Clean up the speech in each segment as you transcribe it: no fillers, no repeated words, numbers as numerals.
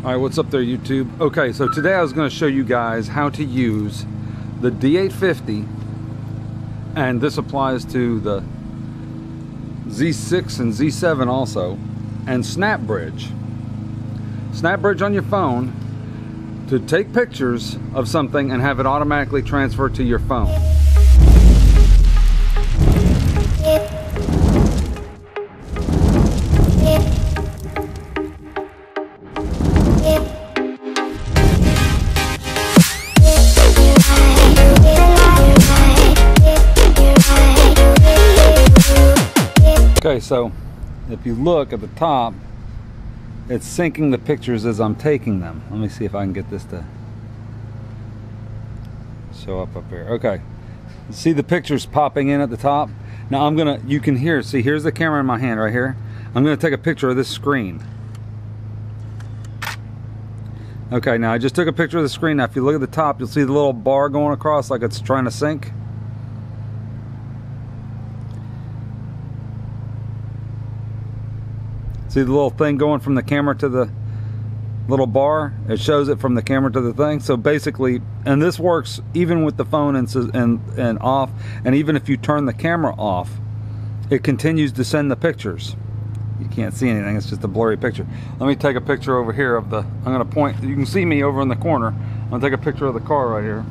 Alright, what's up there, YouTube? Okay, so today I was going to show you guys how to use the D850, and this applies to the Z6 and Z7 also, and Snapbridge. Snapbridge on your phone to take pictures of something and have it automatically transfer to your phone. Okay, so if you look at the top, it's syncing the pictures as I'm taking them. Let me see if I can get this to show up here. Okay, see the pictures popping in at the top? Now you can hear, see, here's the camera in my hand right here. I'm gonna take a picture of this screen. Okay, now I just took a picture of the screen. Now if you look at the top, you'll see the little bar going across like it's trying to sync. See the little thing going from the camera to the little bar? It shows it from the camera to the thing. So basically, and this works even with the phone and off, and even if you turn the camera off, it continues to send the pictures. You can't see anything, it's just a blurry picture. Let me take a picture over here of the, I'm gonna point, you can see me over in the corner. I'm gonna take a picture of the car right here.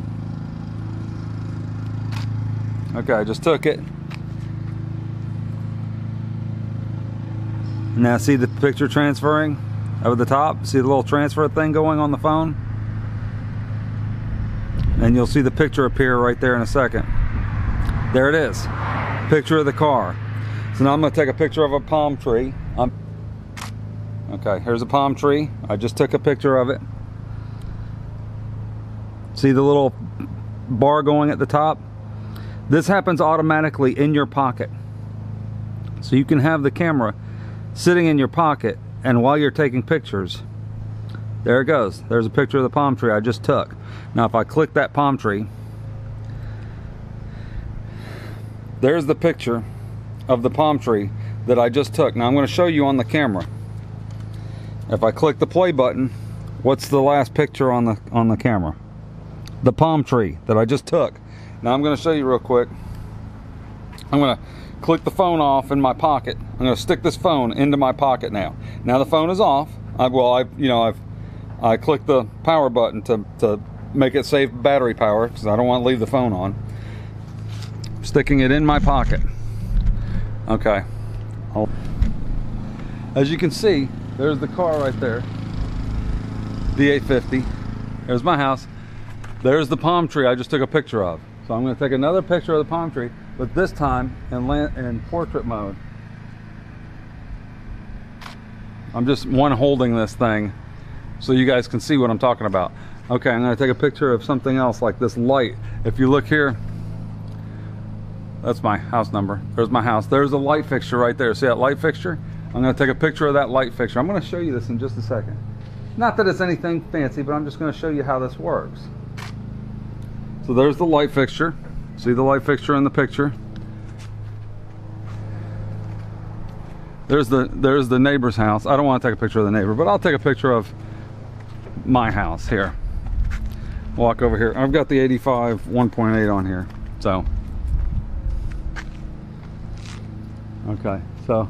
Okay, I just took it. Now see the picture transferring over the top? See the little transfer thing going on the phone? And you'll see the picture appear right there in a second. There it is. Picture of the car. So now I'm going to take a picture of a palm tree. Okay, here's a palm tree. I just took a picture of it. See the little bar going at the top? This happens automatically in your pocket. So you can have the camera sitting in your pocket, and while you're taking pictures, there it goes. There's a picture of the palm tree I just took. Now if I click that palm tree, there's the picture of the palm tree that I just took. Now I'm going to show you on the camera. If I click the play button, what's the last picture on the camera? The palm tree that I just took. Now I'm going to show you real quick. I'm going to click the phone off in my pocket. I'm going to stick this phone into my pocket now. Now the phone is off. I clicked the power button to make it save battery power because I don't want to leave the phone on. I'm sticking it in my pocket. Okay. As you can see, there's the car right there. D850. There's my house. There's the palm tree I just took a picture of. So I'm going to take another picture of the palm tree, but this time in portrait mode. I'm just holding this thing so you guys can see what I'm talking about. Okay, I'm going to take a picture of something else like this light. If you look here, that's my house number. There's my house. There's a light fixture right there. See that light fixture? I'm going to take a picture of that light fixture. I'm going to show you this in just a second. Not that it's anything fancy, but I'm just going to show you how this works. So there's the light fixture. See the light fixture in the picture? There's the neighbor's house. I don't want to take a picture of the neighbor, but I'll take a picture of my house here. Walk over here. I've got the 85 1.8 on here. So okay, so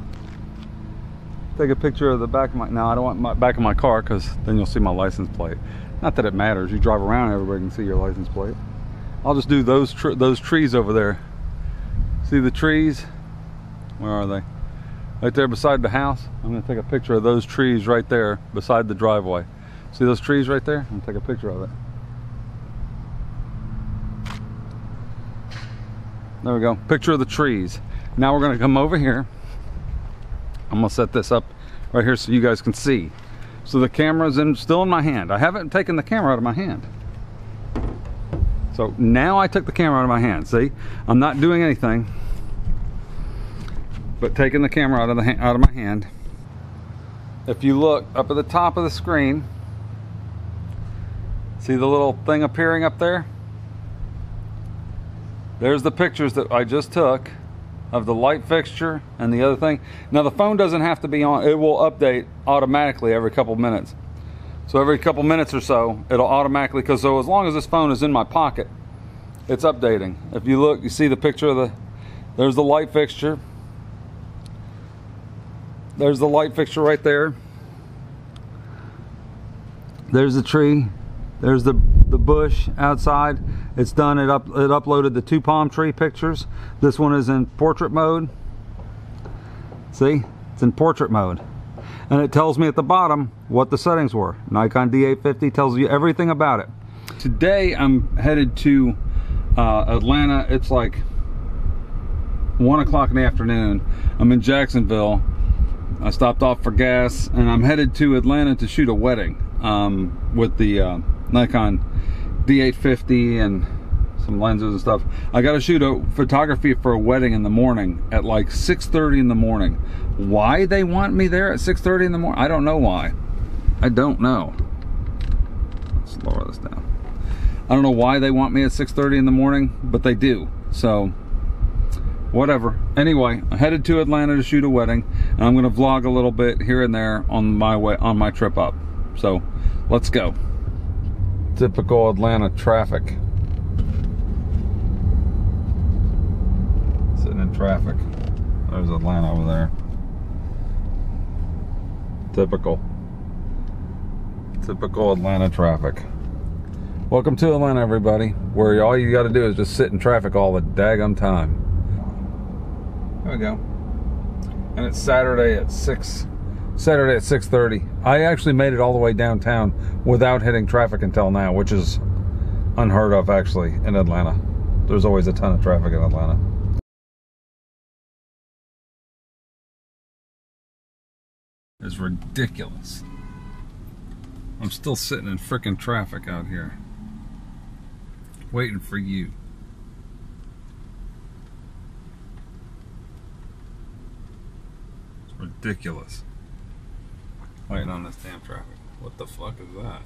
take a picture of the back of my, now I don't want my back of my car because then you'll see my license plate. Not that it matters. You drive around, everybody can see your license plate. I'll just do those trees over there. See the trees? Where are they? Right there beside the house. I'm going to take a picture of those trees right there beside the driveway. See those trees right there? I'm going to take a picture of it. There we go. Picture of the trees. Now we're going to come over here. I'm going to set this up right here so you guys can see. So the camera's still in my hand. I haven't taken the camera out of my hand. So now I took the camera out of my hand. See, I'm not doing anything but taking the camera out of my hand. If you look up at the top of the screen, see the little thing appearing up there? There's the pictures that I just took of the light fixture and the other thing. Now the phone doesn't have to be on, it will update automatically every couple minutes. So every couple minutes or so, it'll automatically, because so as long as this phone is in my pocket, it's updating. If you look, you see the picture of there's the light fixture. There's the light fixture right there. There's the tree. There's the bush outside. It's done. It uploaded the 2 palm tree pictures. This one is in portrait mode. See? It's in portrait mode. And it tells me at the bottom what the settings were. Nikon D850 tells you everything about it. Today I'm headed to Atlanta. It's like 1 o'clock in the afternoon. I'm in Jacksonville. I stopped off for gas and I'm headed to Atlanta to shoot a wedding with the Nikon D850 and some lenses and stuff. I got to shoot a photography for a wedding in the morning at like 6:30 in the morning. Why they want me there at 6:30 in the morning? I don't know why. I don't know. Let's lower this down. I don't know why they want me at 6:30 in the morning, but they do. So whatever. Anyway, I'm headed to Atlanta to shoot a wedding, and I'm going to vlog a little bit here and there on my trip up. So let's go. Typical Atlanta traffic. Sitting in traffic. There's Atlanta over there. Typical Atlanta traffic. Welcome to Atlanta, everybody, where all you got to do is just sit in traffic all the daggum time. There we go. And it's Saturday at 6:30. I actually made it all the way downtown without hitting traffic until now, which is unheard of actually in Atlanta. There's always a ton of traffic in Atlanta. It's ridiculous. I'm still sitting in frickin' traffic out here, waiting for you. It's ridiculous. Waiting on this damn traffic. What the fuck is that?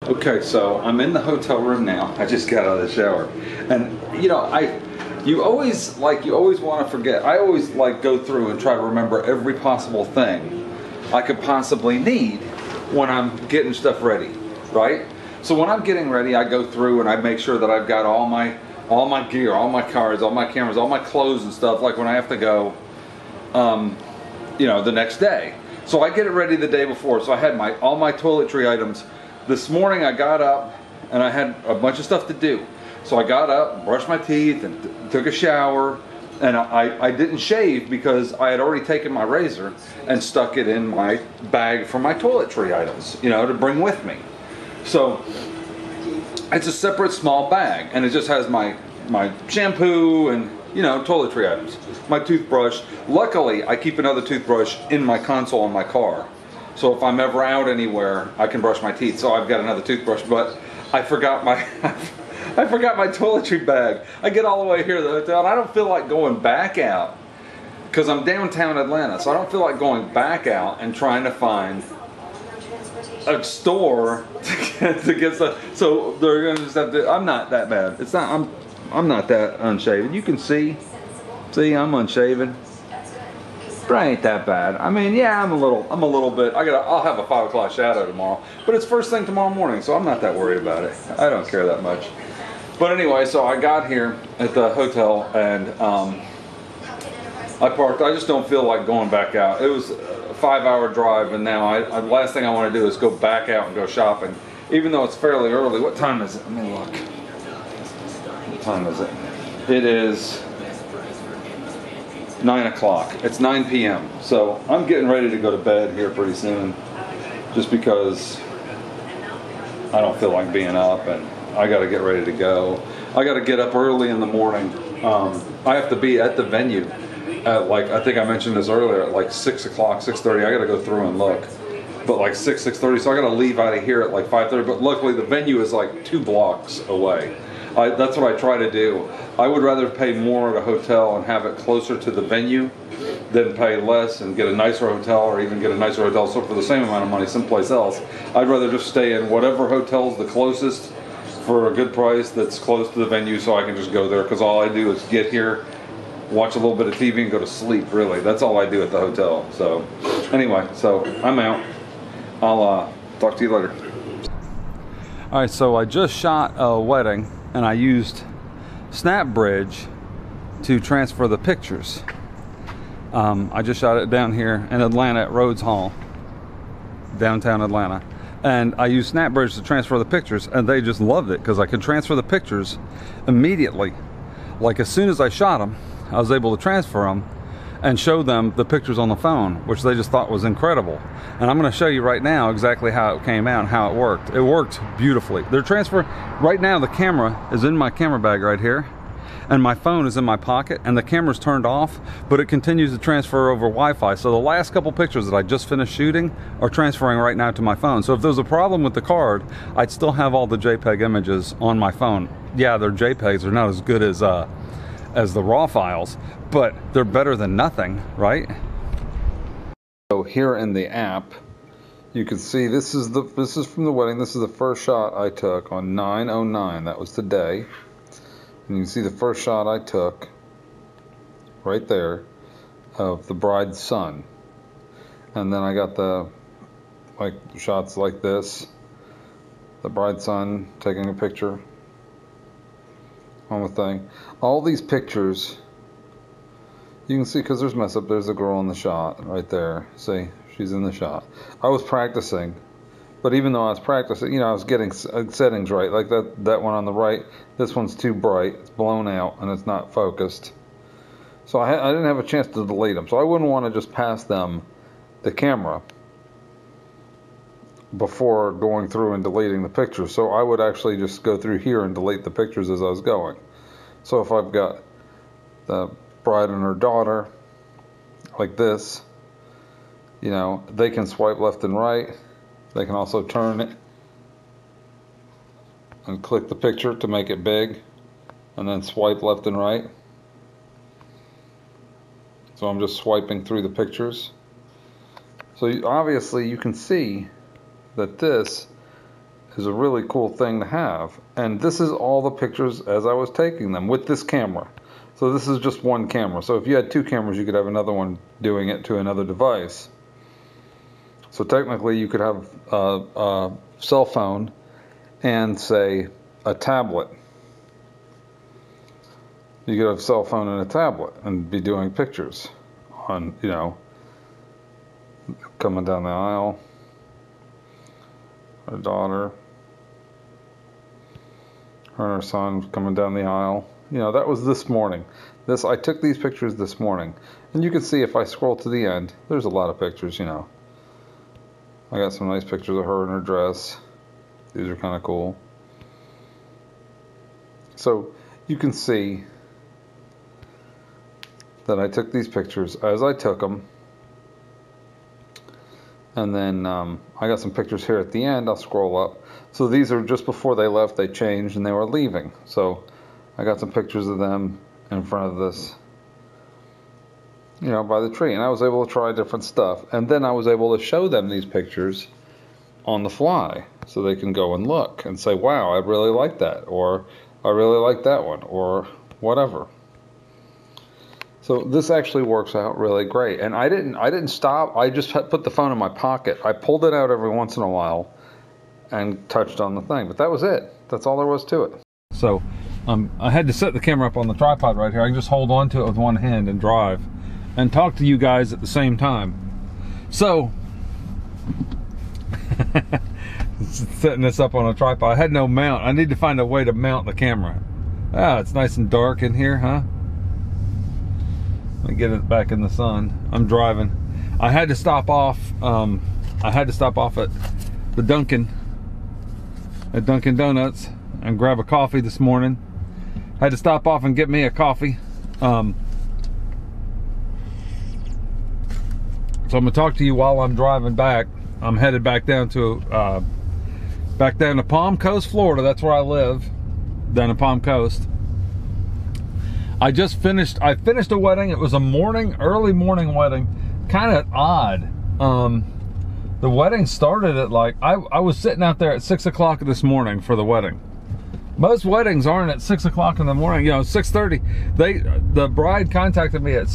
Okay, so I'm in the hotel room now. I just got out of the shower, and you know, you always want to forget. I always go through and try to remember every possible thing I could possibly need when I'm getting stuff ready, right? So when I'm getting ready, I go through and I make sure that I've got all my gear, all my cards, all my cameras, all my clothes and stuff, like when I have to go, you know, the next day. So I get it ready the day before. So I had all my toiletry items. This morning I got up and I had a bunch of stuff to do. So I got up, brushed my teeth, and took a shower, and I didn't shave because I had already taken my razor and stuck it in my bag for my toiletry items, you know, to bring with me. So it's a separate small bag, and it just has my shampoo and, you know, toiletry items, my toothbrush. Luckily, I keep another toothbrush in my console in my car, so if I'm ever out anywhere, I can brush my teeth. So I've got another toothbrush, but I forgot my toiletry bag. I get all the way here to the hotel and I don't feel like going back out because I'm downtown Atlanta, so I don't feel like going back out and trying to find a store to get stuff. So they're gonna just have to. I'm not that bad. It's not. I'm not that unshaven. You can see I'm unshaven. But I ain't that bad. I mean, yeah, I'm a little bit. I'll have a 5 o'clock shadow tomorrow, but it's first thing tomorrow morning, so I'm not that worried about it. I don't care that much. But anyway, so I got here at the hotel and I parked. I just don't feel like going back out. It was a 5-hour drive, and now last thing I want to do is go back out and go shopping, even though it's fairly early. What time is it? Let me look. What time is it? It is 9 o'clock. It's 9 p.m. So I'm getting ready to go to bed here pretty soon, just because I don't feel like being up, and I got to get ready to go. I got to get up early in the morning. I have to be at the venue at, like, I think I mentioned this earlier, at like 6 o'clock, 6:30. I got to go through and look. But like 6:30, so I got to leave out of here at like 5:30. But luckily the venue is like 2 blocks away. That's what I try to do. I would rather pay more at a hotel and have it closer to the venue than pay less and get a nicer hotel, or even get a nicer hotel so for the same amount of money someplace else. I'd rather just stay in whatever hotel's the closest for a good price that's close to the venue, so I can just go there, because all I do is get here, watch a little bit of TV, and go to sleep, really. That's all I do at the hotel. So anyway, so I'm out. I'll talk to you later. All right, so I just shot a wedding and I used Snapbridge to transfer the pictures. I just shot it down here in Atlanta at Rhodes Hall, downtown Atlanta. And I used Snapbridge to transfer the pictures, and they just loved it because I could transfer the pictures immediately. Like as soon as I shot them, I was able to transfer them and show them the pictures on the phone, which they just thought was incredible. And I'm going to show you right now exactly how it came out and how it worked. It worked beautifully. They're transferring, right now the camera is in my camera bag right here, and my phone is in my pocket, and the camera's turned off, but it continues to transfer over Wi-Fi. So the last couple pictures that I just finished shooting are transferring right now to my phone. So if there's a problem with the card, I'd still have all the JPEG images on my phone. Yeah, they're JPEGs, they're not as good as the raw files, but they're better than nothing, right? So here in the app, you can see this is from the wedding. This is the first shot I took on 9/09. That was today. And you can see the first shot I took right there of the bride's son. And then I got the shots like this. The bride's son taking a picture on the thing. All these pictures, you can see because there's mess up. There's a girl in the shot right there. See, she's in the shot. I was practicing. But even though I was practicing, you know, I was getting settings right. Like that one on the right, this one's too bright. It's blown out and it's not focused. So I didn't have a chance to delete them. So I wouldn't want to just pass them the camera before going through and deleting the pictures. So I would actually just go through here and delete the pictures as I was going. So if I've got the bride and her daughter like this, you know, they can swipe left and right. They can also turn it and click the picture to make it big and then swipe left and right. So I'm just swiping through the pictures. So obviously you can see that this is a really cool thing to have. And this is all the pictures as I was taking them with this camera. So this is just one camera. So if you had two cameras, you could have another one doing it to another device. So technically you could have a cell phone and say a tablet. You could have a cell phone and a tablet and be doing pictures on, you know, coming down the aisle. Her daughter, her and her son coming down the aisle. You know, that was this morning. I took these pictures this morning. And you can see if I scroll to the end, there's a lot of pictures, you know. I got some nice pictures of her in her dress. These are kind of cool. So you can see that I took these pictures as I took them. And then I got some pictures here at the end. I'll scroll up. So these are just before they left. They changed and they were leaving. So I got some pictures of them in front of this, you know, by the tree. And I was able to try different stuff. And then I was able to show them these pictures on the fly so they can go and look and say, wow, I really like that, or I really like that one, or whatever. So this actually works out really great. And I didn't stop. I just put the phone in my pocket. I pulled it out every once in a while and touched on the thing. But that was it. That's all there was to it. So I had to set the camera up on the tripod right here. I can just hold on to it with one hand and drive and talk to you guys at the same time. So setting this up on a tripod. I had no mount. I need to find a way to mount the camera. Ah, it's nice and dark in here, huh? Let me get it back in the sun. I'm driving. I had to stop off. I had to stop off at the Dunkin' Donuts and grab a coffee this morning. Had to stop off and get me a coffee. So I'm gonna talk to you while I'm driving back. I'm headed back down to Palm Coast, Florida. That's where I live, down in Palm Coast. I finished a wedding. It was a early morning wedding. Kind of odd. The wedding started at I was sitting out there at 6 o'clock this morning for the wedding. Most weddings aren't at 6 o'clock in the morning, you know, 6:30. The bride contacted me at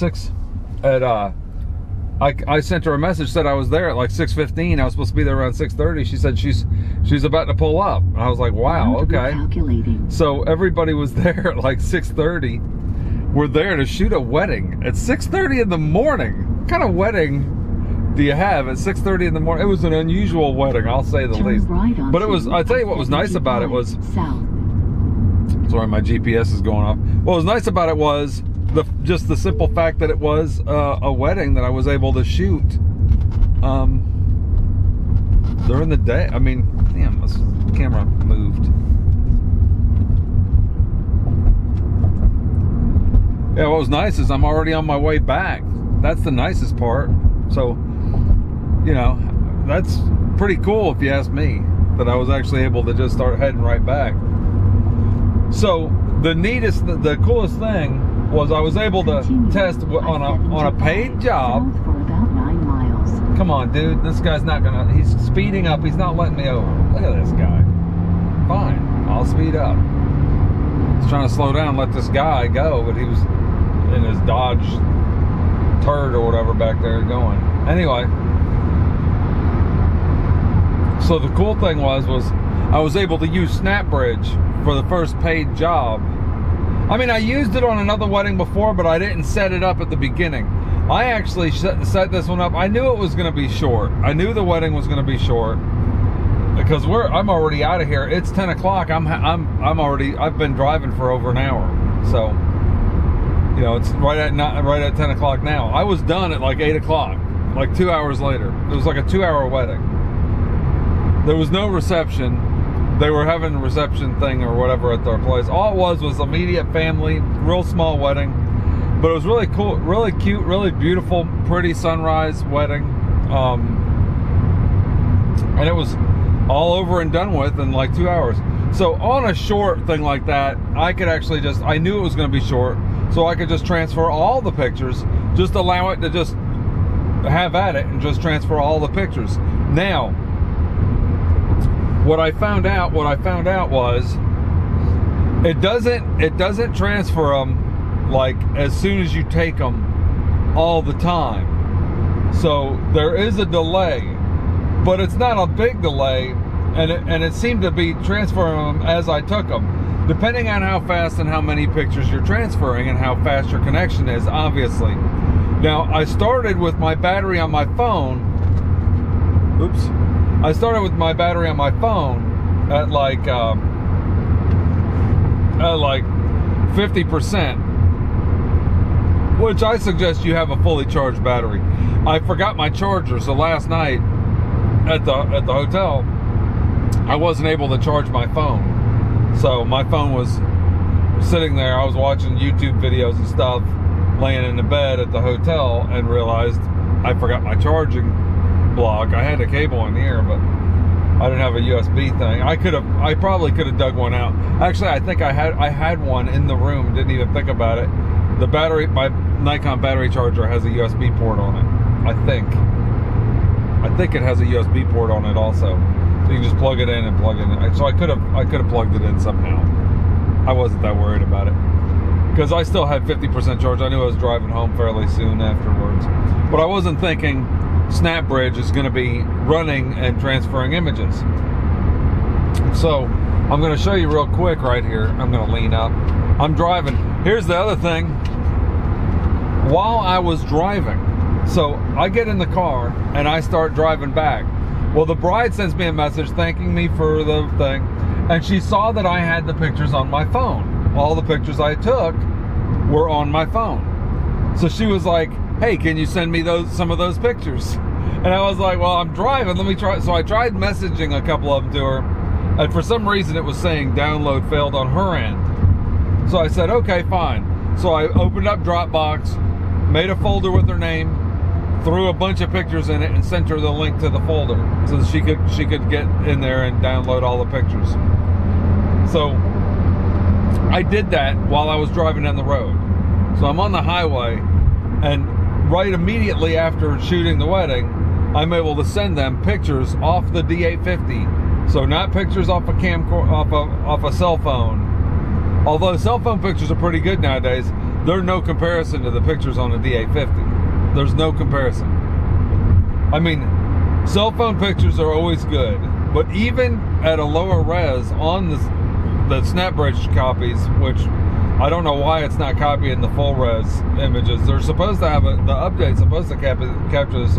I sent her a message, said I was there at like 6:15. I was supposed to be there around 6:30. She said she's about to pull up. And I was like, wow, okay. So everybody was there at like 6:30. We're there to shoot a wedding at 6:30 in the morning. What kind of wedding do you have at 6:30 in the morning? It was an unusual wedding, I'll say the least. But it was, I'll tell you what was nice about it was, sorry, my GPS is going off. What was nice about it was just the simple fact that it was a wedding that I was able to shoot during the day. I mean, damn, this camera moved. Yeah, what was nice is I'm already on my way back. That's the nicest part. So, you know, that's pretty cool if you ask me, that I was actually able to just start heading right back. So the coolest thing was I was able to test on a paid job. Come on, dude, this guy's not gonna, he's speeding up, he's not letting me over. Look at this guy. Fine, I'll speed up. He's trying to slow down, let this guy go, but he was in his Dodge turd or whatever back there going. Anyway, so the cool thing was I was able to use Snapbridge for the first paid job. I mean, I used it on another wedding before, but I didn't set it up at the beginning. I actually set this one up. I knew it was going to be short. I knew the wedding was going to be short because I'm already out of here. It's 10 o'clock. I've been driving for over an hour. So, you know, it's right at 10 o'clock now. I was done at like 8 o'clock, like 2 hours later. It was like a 2-hour wedding. There was no reception. They were having a reception thing or whatever at their place. All it was immediate family, real small wedding. But it was really cool, really cute, really beautiful, pretty sunrise wedding. And it was all over and done with in like 2 hours. So on a short thing like that, I could actually I knew it was going to be short, so I could just transfer all the pictures, just allow it to just have at it and just transfer all the pictures. Now, what I found out was it doesn't transfer them like as soon as you take them all the time. So there is a delay, but it's not a big delay, and it seemed to be transferring them as I took them, depending on how fast and how many pictures you're transferring and how fast your connection is, obviously. Now, I started with my battery on my phone. Oops. I started with my battery on my phone at like 50%, which I suggest you have a fully charged battery. I forgot my charger, so last night at the hotel, I wasn't able to charge my phone. So my phone was sitting there. I was watching YouTube videos and stuff, laying in the bed at the hotel, and realized I forgot my charging block. I had a cable in here, but I didn't have a USB thing. I probably could have dug one out. Actually, I think I had one in the room, didn't even think about it. The battery, my Nikon battery charger has a USB port on it. I think it has a USB port on it also. So you can just plug it in and plug it in. So I could have plugged it in somehow. I wasn't that worried about it, because I still had 50% charge. I knew I was driving home fairly soon afterwards. But I wasn't thinking Snapbridge is going to be running and transferring images. So I'm going to show you real quick right here. I'm going to lean up. I'm driving. Here's the other thing. While I was driving, so I get in the car and I start driving back. Well, the bride sends me a message thanking me for the thing, and she saw that I had the pictures on my phone. All the pictures I took were on my phone. So she was like, hey, can you send me some of those pictures? And I was like, well, I'm driving, let me try. So I tried messaging a couple of them to her, and for some reason it was saying download failed on her end. So I said, okay, fine. So I opened up Dropbox, made a folder with her name, threw a bunch of pictures in it, and sent her the link to the folder so that she could get in there and download all the pictures. So I did that while I was driving down the road. So I'm on the highway, and right immediately after shooting the wedding, I'm able to send them pictures off the D850. So not pictures off off a cell phone. Although cell phone pictures are pretty good nowadays, they're no comparison to the pictures on the D850. There's no comparison. I mean, cell phone pictures are always good, but even at a lower res on the Snapbridge copies, which I don't know why it's not copying the full res images. They're supposed to have the update's supposed to capture this,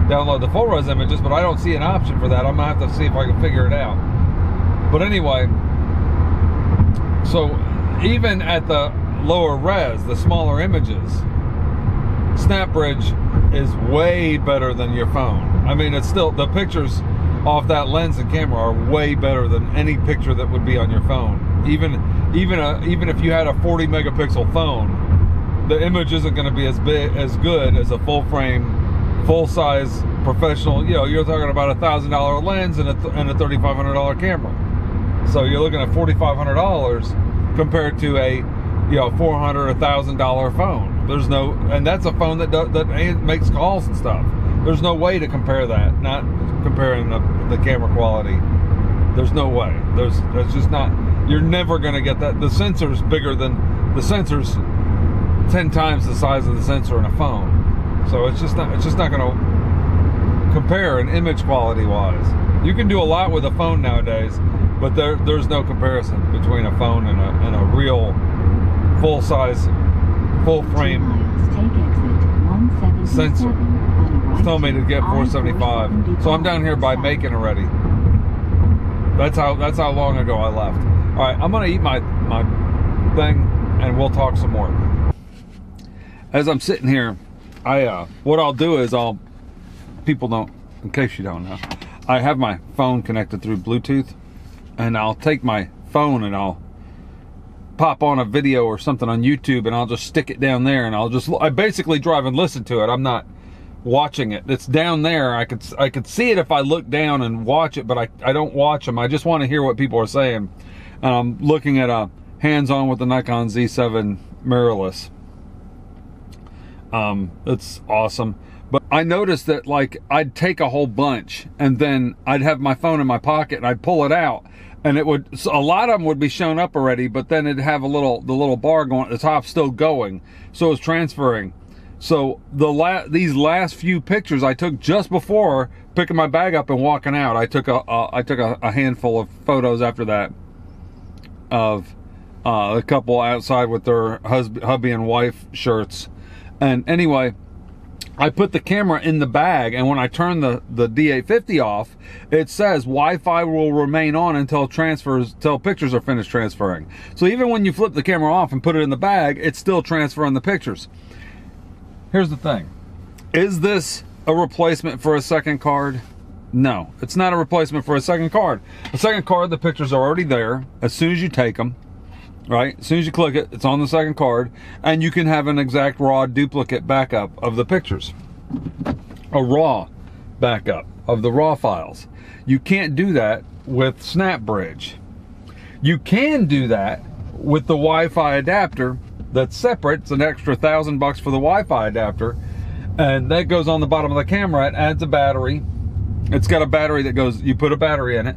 download the full res images, but I don't see an option for that. I'm gonna have to see if I can figure it out. But anyway, so even at the lower res, the smaller images, Snapbridge is way better than your phone. I mean, it's still, the pictures off that lens and camera are way better than any picture that would be on your phone. Even if you had a 40 megapixel phone, the image isn't going to be as good as a full frame, full size professional. You know, you're talking about $1,000 lens and a $3,500 camera. So you're looking at $4,500 compared to a, you know, $400, $1,000 phone. There's no, and that's a phone that makes calls and stuff. There's no way to compare that. Not comparing the camera quality. There's no way. There's just not. You're never gonna get that. The sensor's bigger than the sensor's 10 times the size of the sensor in a phone. So it's just not gonna compare in image quality wise. You can do a lot with a phone nowadays, but there's no comparison between a phone and a real full size, full frame sensor. It's telling me to get 475. So I'm down here by Macon already. That's how long ago I left. All right, I'm gonna eat my thing and we'll talk some more. As I'm sitting here, what I'll do is people don't, in case you don't know, I have my phone connected through Bluetooth, and I'll take my phone and I'll pop on a video or something on YouTube, and I'll just stick it down there, and I basically drive and listen to it. I'm not watching it. It's down there. I could see it if I look down and watch it, but I don't watch them. I just want to hear what people are saying. And I'm looking at a hands-on with the Nikon Z7 mirrorless. It's awesome. But I noticed that, like, I'd take a whole bunch and then I'd have my phone in my pocket and I'd pull it out, and a lot of them would be shown up already, but then it'd have the little bar going at the top still going. So it's transferring. So these last few pictures I took just before picking my bag up and walking out. I took a handful of photos after that of a couple outside with their hubby and wife shirts. And anyway, I put the camera in the bag, and when I turn the D850 off, it says Wi-Fi will remain on until pictures are finished transferring. So even when you flip the camera off and put it in the bag, it's still transferring the pictures. Here's the thing. Is this a replacement for a second card? No, it's not a replacement for a second card. A second card, the pictures are already there as soon as you take them. Right? As soon as you click it, it's on the second card, and you can have an exact raw duplicate backup of the pictures. A raw backup of the raw files. You can't do that with Snapbridge. You can do that with the Wi-Fi adapter that's separate. It's an extra $1,000 for the Wi-Fi adapter, and that goes on the bottom of the camera. It adds a battery. It's got a battery that goes, you put a battery in it,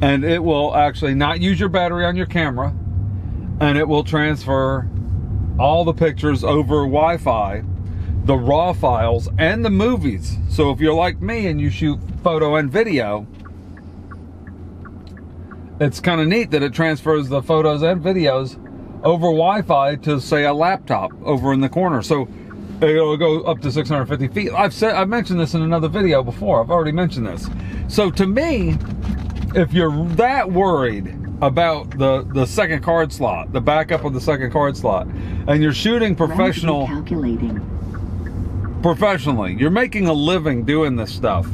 and it will actually not use your battery on your camera, and it will transfer all the pictures over Wi-Fi, the raw files, and the movies. So if you're like me and you shoot photo and video, it's kind of neat that it transfers the photos and videos over Wi-Fi to, say, a laptop over in the corner. So it'll go up to 650 feet. I've mentioned this in another video before. I've already mentioned this. So to me, if you're that worried about the second card slot, the backup of the second card slot, and you're shooting professionally, you're making a living doing this stuff,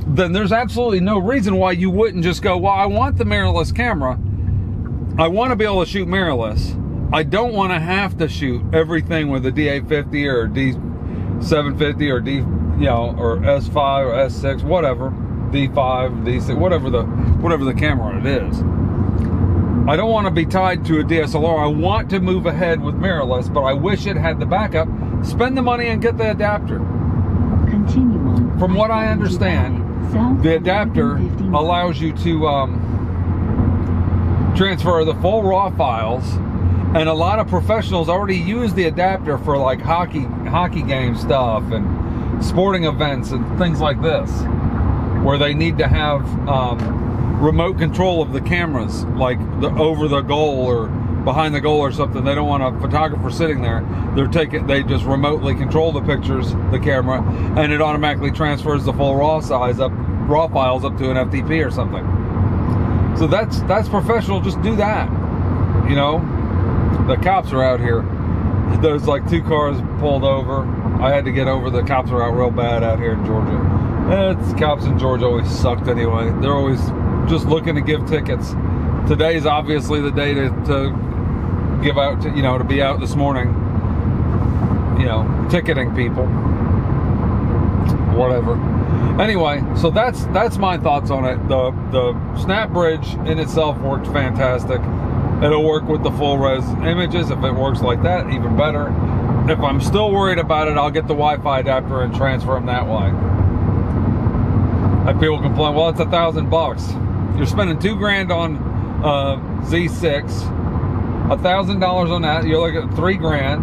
then there's absolutely no reason why you wouldn't just go, well, I want the mirrorless camera. I want to be able to shoot mirrorless. I don't want to have to shoot everything with a D850 or D750 or or S5 or S6, whatever, D5, D6, whatever the camera it is. I don't want to be tied to a DSLR. I want to move ahead with mirrorless, but I wish it had the backup. Spend the money and get the adapter. Continue on. From what I understand, the adapter allows you to transfer the full raw files, and a lot of professionals already use the adapter for like hockey game stuff and sporting events and things like this, where they need to have remote control of the cameras, like over the goal or behind the goal or something. They don't want a photographer sitting there. They just remotely control the pictures, the camera, and it automatically transfers the full raw files up to an FTP or something. So that's professional. Just do that. You know, the cops are out here. There's like 2 cars pulled over. I had to get over. The cops are out real bad out here in Georgia. Cops in Georgia always sucked anyway. They're always just looking to give tickets. Today's obviously the day to give out, to be out this morning, ticketing people, whatever. Anyway, so that's my thoughts on it. The Snapbridge in itself worked fantastic. It'll work with the full res images. If it works like that, even better. If I'm still worried about it, I'll get the Wi-Fi adapter and transfer them that way. Like people complain, well, it's $1,000. You're spending $2,000 on Z6, $1,000 on that. You're looking at $3,000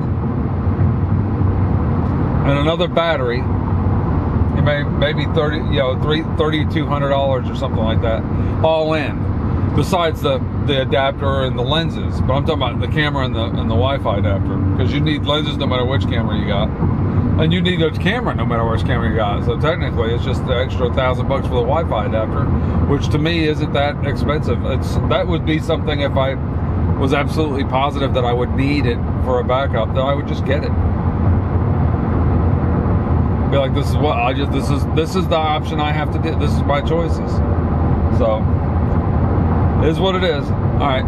and another battery. You maybe $3,200 or something like that, all in. Besides the adapter and the lenses, but I'm talking about the camera and the Wi-Fi adapter, because you need lenses no matter which camera you got, and you need a camera no matter which camera you got. So technically, it's just the extra $1,000 for the Wi-Fi adapter, which to me isn't that expensive. That would be something if I was absolutely positive that I would need it for a backup, then I would just get it. Be like, this is what this is the option I have to do. This is my choices. So. It is what it is. All right.